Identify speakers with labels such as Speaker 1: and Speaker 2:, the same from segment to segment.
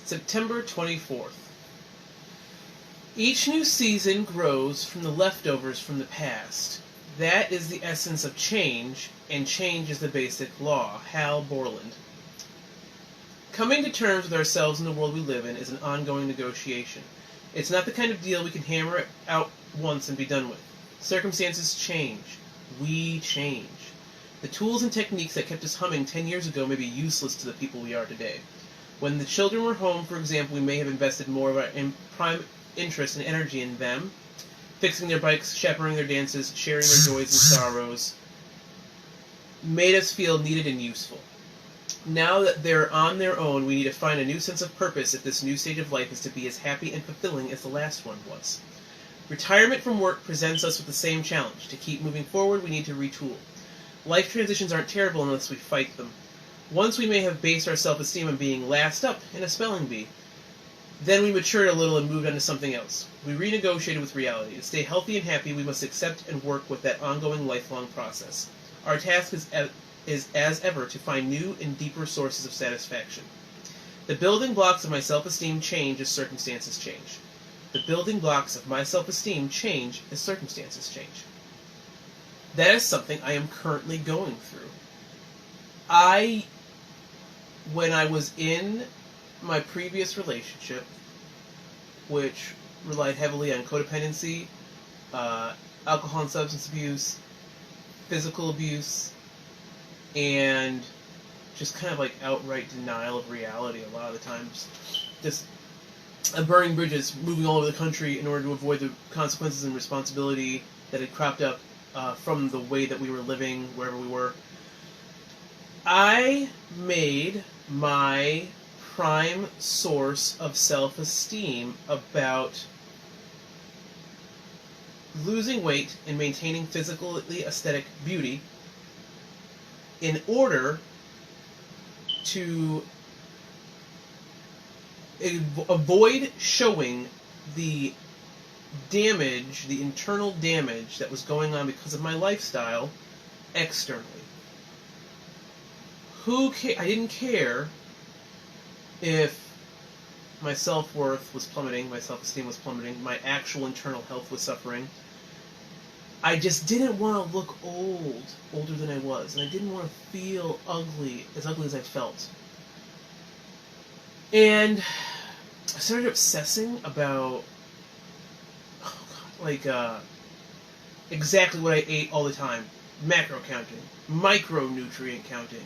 Speaker 1: September 24th. Each new season grows from the leftovers from the past. That is the essence of change, and change is the basic law. Hal Borland. Coming to terms with ourselves and the world we live in is an ongoing negotiation. It's not the kind of deal we can hammer out once and be done with. Circumstances change. We change. The tools and techniques that kept us humming 10 years ago may be useless to the people we are today. When the children were home, for example, we may have invested more of our prime interest and energy in them, fixing their bikes, chaperoning their dances, sharing their joys and sorrows, made us feel needed and useful. Now that they're on their own, we need to find a new sense of purpose if this new stage of life is to be as happy and fulfilling as the last one was. Retirement from work presents us with the same challenge. To keep moving forward, we need to retool. Life transitions aren't terrible unless we fight them. Once we may have based our self-esteem on being last up in a spelling bee. Then we matured a little and moved on to something else. We renegotiated with reality. To stay healthy and happy, we must accept and work with that ongoing lifelong process. Our task is as ever to find new and deeper sources of satisfaction. The building blocks of my self-esteem change as circumstances change. The building blocks of my self-esteem change as circumstances change. That is something I am currently going through. When I was in my previous relationship, which relied heavily on codependency, alcohol and substance abuse, physical abuse, and just kind of like outright denial of reality a lot of the times. Just burning bridges, moving all over the country in order to avoid the consequences and responsibility that had cropped up from the way that we were living, wherever we were. I made my prime source of self-esteem about losing weight and maintaining physically aesthetic beauty in order to avoid showing the damage, the internal damage that was going on because of my lifestyle externally. I didn't care if my self-worth was plummeting, my self-esteem was plummeting, my actual internal health was suffering. I just didn't want to look older than I was, and I didn't want to feel ugly as I felt. And I started obsessing about, exactly what I ate all the time. Macro counting, micronutrient counting,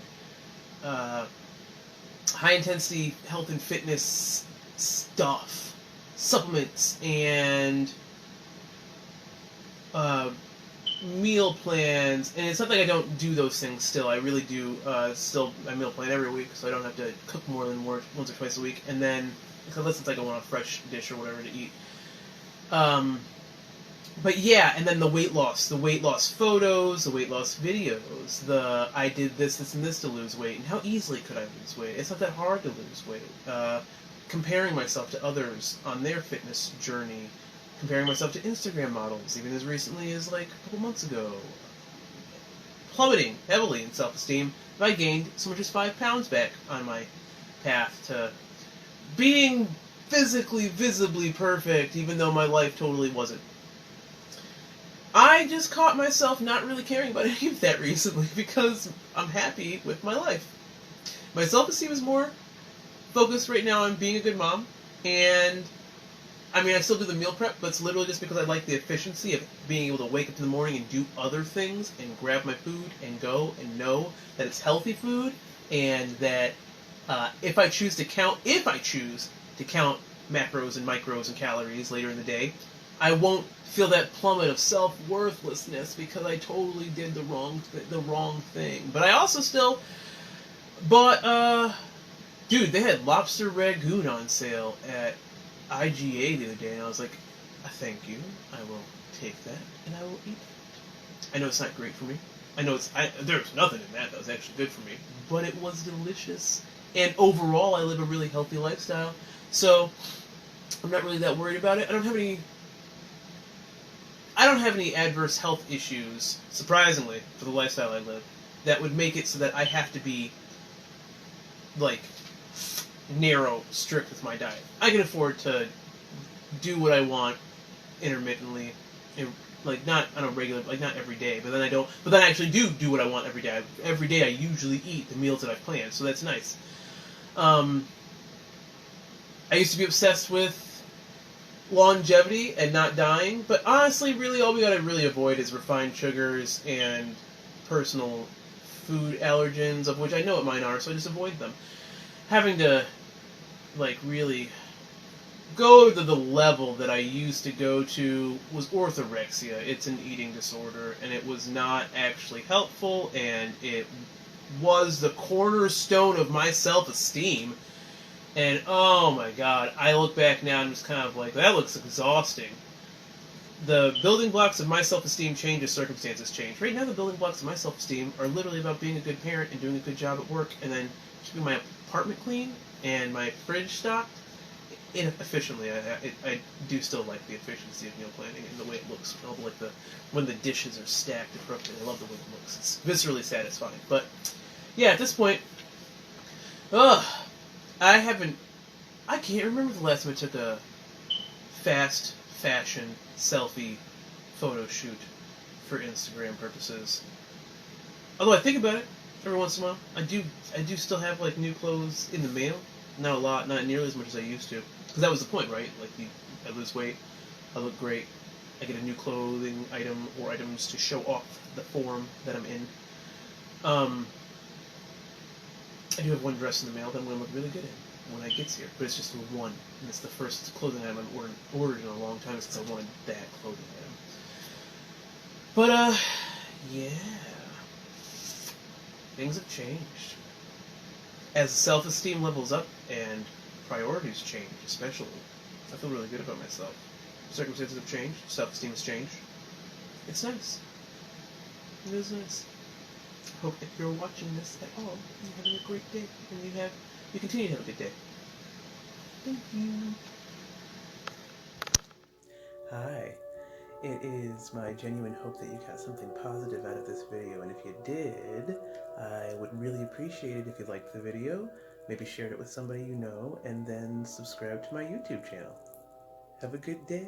Speaker 1: high-intensity health and fitness stuff, supplements, and meal plans. And it's not like I don't do those things still. I really do still I meal plan every week, so I don't have to cook more than once or twice a week. And then, unless it's like I want a fresh dish or whatever to eat. But yeah, and then the weight loss photos, the weight loss videos, I did this, and this to lose weight, and how easily could I lose weight? It's not that hard to lose weight. Comparing myself to others on their fitness journey, comparing myself to Instagram models, even as recently as like a couple months ago. Plummeting heavily in self-esteem. I gained so much as 5 pounds back on my path to being physically, visibly perfect, even though my life totally wasn't. I just caught myself not really caring about any of that recently because I'm happy with my life. My self-esteem is more focused right now on being a good mom, and I mean, I still do the meal prep, but it's literally just because I like the efficiency of being able to wake up in the morning and do other things and grab my food and go and know that it's healthy food, and that if I choose to count macros and micros and calories later in the day, I won't feel that plummet of self-worthlessness because I totally did the wrong thing. But I also still bought, dude, they had lobster ragoon on sale at IGA the other day, and I was like, thank you, I will take that, and I will eat it. I know it's not great for me. I know there's nothing in that was actually good for me, but it was delicious. And overall, I live a really healthy lifestyle, so I'm not really that worried about it. I don't have any adverse health issues, surprisingly, for the lifestyle I live, that would make it so that I have to be, like, narrow, strict with my diet. I can afford to do what I want intermittently, like not on a regular, like not every day, but then I don't. But then I actually do what I want every day. Every day I usually eat the meals that I've planned, so that's nice. I used to be obsessed with longevity and not dying, but honestly, really, all we gotta really avoid is refined sugars and personal food allergens, of which I know what mine are, so I just avoid them. Having to, like, really go to the level that I used to go to was orthorexia. It's an eating disorder, and it was not actually helpful, and it was the cornerstone of my self-esteem. And oh my god, I look back now and I'm just kind of like, that looks exhausting. The building blocks of my self-esteem change as circumstances change. Right now, the building blocks of my self-esteem are literally about being a good parent and doing a good job at work, and then keeping my apartment clean and my fridge stocked efficiently. I do still like the efficiency of meal planning and the way it looks. Like when the dishes are stacked appropriately. I love the way it looks. It's viscerally satisfying. But yeah, at this point, I can't remember the last time I took a fast fashion selfie photo shoot for Instagram purposes. Although I think about it every once in a while, I do still have like new clothes in the mail. Not a lot, not nearly as much as I used to. Because that was the point, right? Like, I lose weight, I look great, I get a new clothing item or items to show off the form that I'm in. I do have one dress in the mail that I'm going to look really good in when it gets here, but it's just the one, and it's the first clothing item I've ordered in a long time since I wanted that clothing item. But, yeah. Things have changed. As self-esteem levels up and priorities change, especially, I feel really good about myself. Circumstances have changed, self-esteem has changed. It's nice. It is nice. I hope if you're watching this at all, you're having a great day, and you continue to have a good day. Thank you. Hi. It is my genuine hope that you got something positive out of this video, and if you did, I would really appreciate it if you liked the video, maybe shared it with somebody you know, and then subscribe to my YouTube channel. Have a good day.